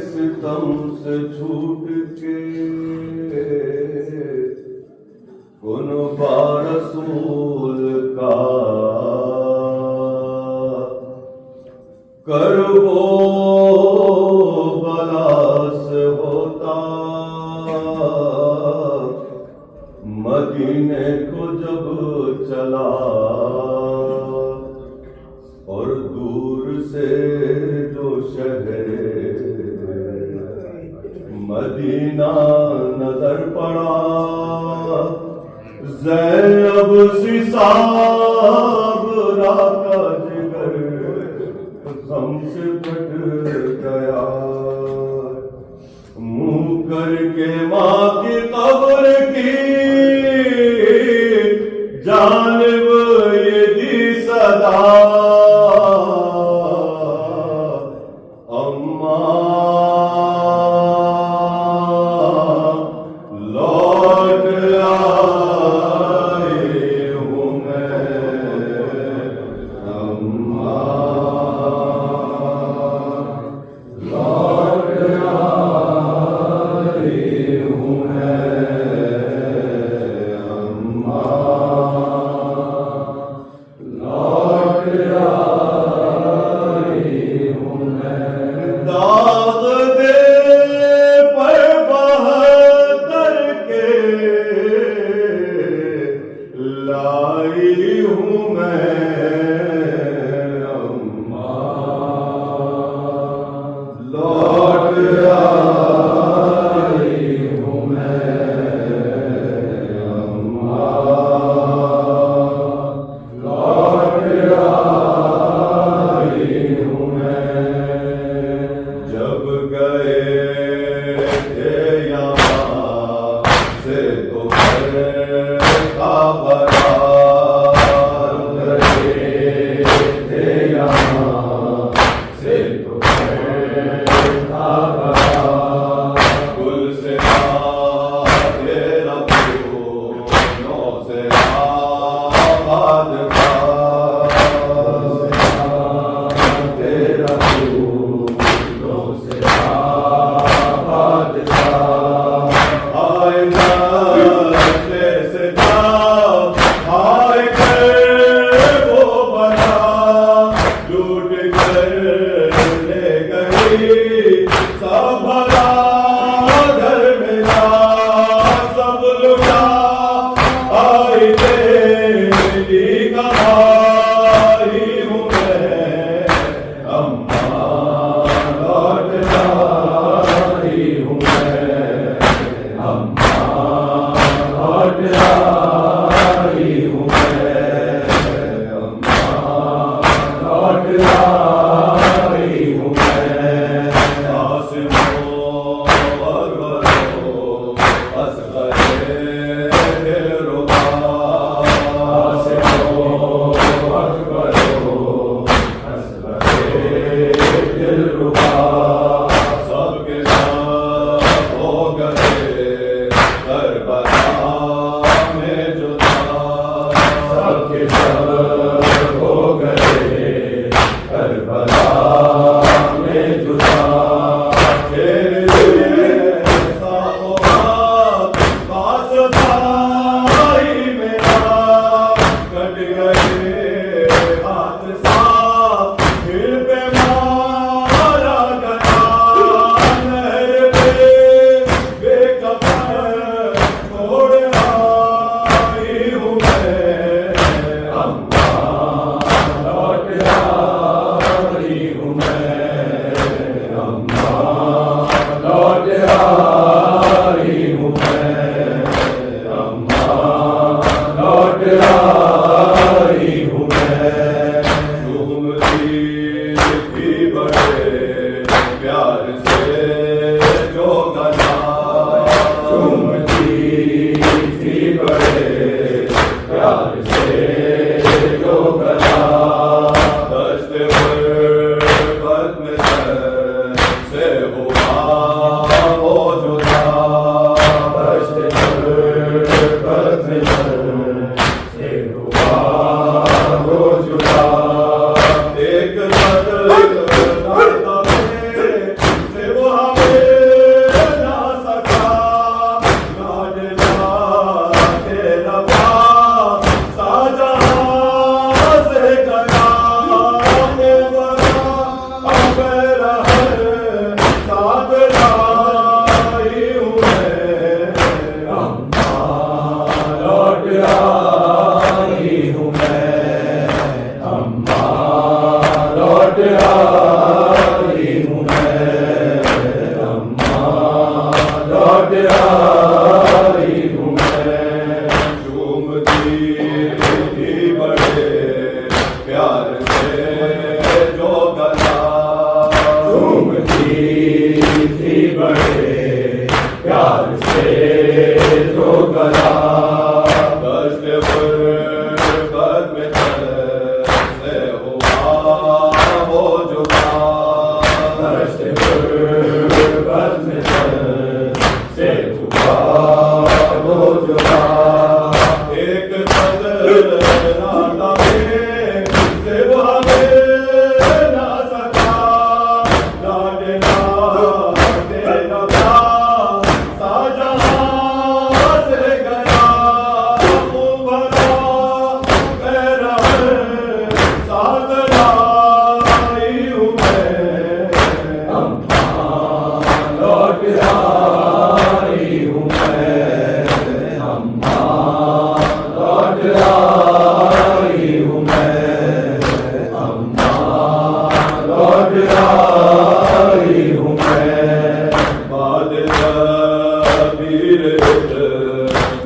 सितम से छूट के कौन रसूल का करबो बलास होता मदीने को जब चला और दूर से जो शहर मदीना नजर पड़ा ज़ैनब सी साबरा का जिगर गम से फट गया मुंह करके माँ की कब्र की जानिब ये दी सदा अम्मा लौट आई हूँ मैं अम्मा लौट आई हूँ मैं अम्मा लौट आई हूँ मैं दाग दे पर बहतर के लाई हूँ मैं अम्मा लौट आई हूँ मैं अम्मा लौट आई हूँ मैं जब गए थे यहाँ से तो थे यहाँ से तो कुल से तेरा फूलों से आबाद तेरा फूलों से आबाद आए से आए वो बना लूट कर ले गई सब भरा घर मेरा सब लुटा आई तेरी कमाई हूँ मैं अम्मा लौट आई हूँ मैं अम्मा लौट आई हूँ मैं अम्मा लौट आई हूँ मैं आसिमों असगरे दिलरुबा आसिमों असगरे दिलरुबा सबके साथ हो गए करबला तो गला कष्ट गुर्बत में तन से हुआ वो जुदा कष्ट गुर्बत में तन से हुआ वो जुदा एक कदर नाता में से हमें ना सका लाडला तेरा प्यार शाहजहां से गया उभरा मेरा साथ लाई हूँ मैं लौट आई हूँ मैं अम्मा लौट आई हूँ मैं अम्मा लौट आई हूँ मैं बाद कबीर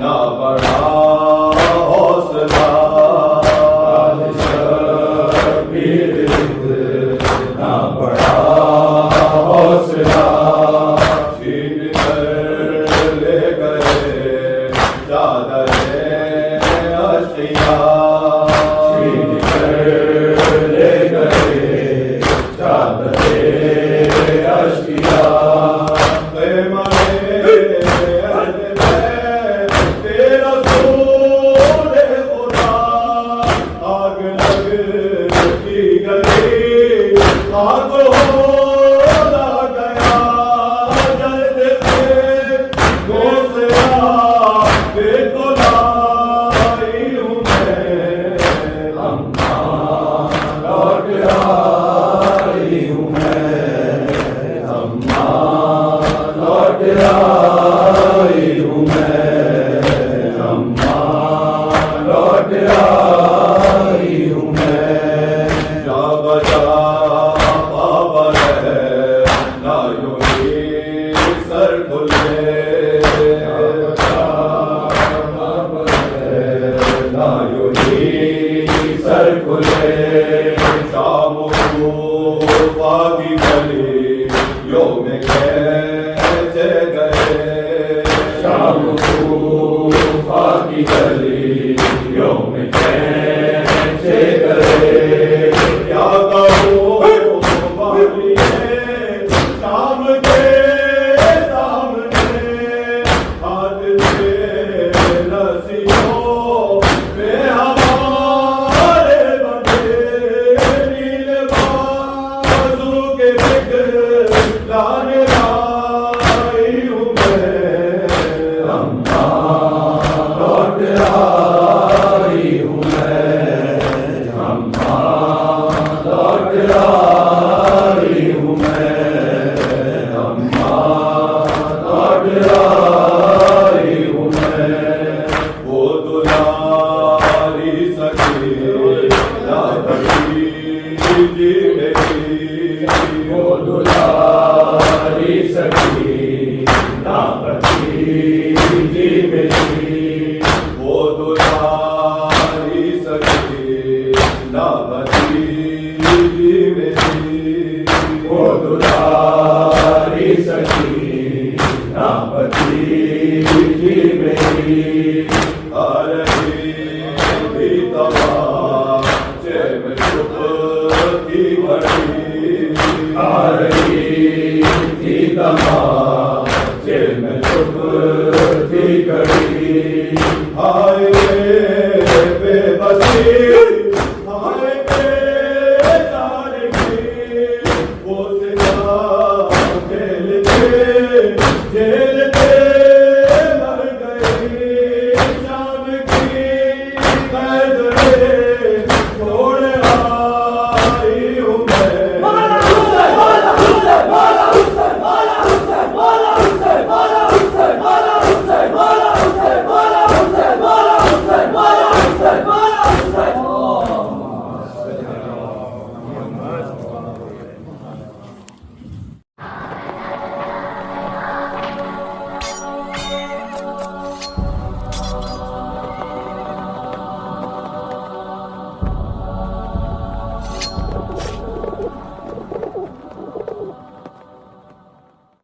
ना बड़ा हौसला शबीर इतना बड़ा हौसला छीन कर ले गए चादर अशिया छीन कर ले गए चादरे अशिया तेरा सोने खुदा आग लगती गई आग होता गया जलते थे गोसला बेको लाई हूँ मैं अम्मा लौट आई हूँ मैं अम्मा लौट आई हूँ मैं अम्मा लौट आई हूँ मैं जा बजा बाबा है ना योगी सर खुले ना योगी सर खुले शाम को बागी गली यो में कैसे गए शाम को फाकी गली यो में कैसे गए क्या कहो बागी है शाम के सामने हाथ से रस्सियों में हमारे बंधे नील बाजू के दिखलाने लाई हूँ मैं अम्मा लौट आई हूँ मैं अम्मा लौट आई हूँ मैं अम्मा लौट आई हूँ मैं वो दुलारी सखी ना भरी जी मेरी वो दुलारी सखी ना भतीजी मेरी वो दुलारी सखी ना भतीजी मेरी वो दुलारी सखी ना भतीजी मेरी आ रही थी तमाचे में चुप थी घड़ी आ रही थी तमाचे में चुप थी घड़ी आए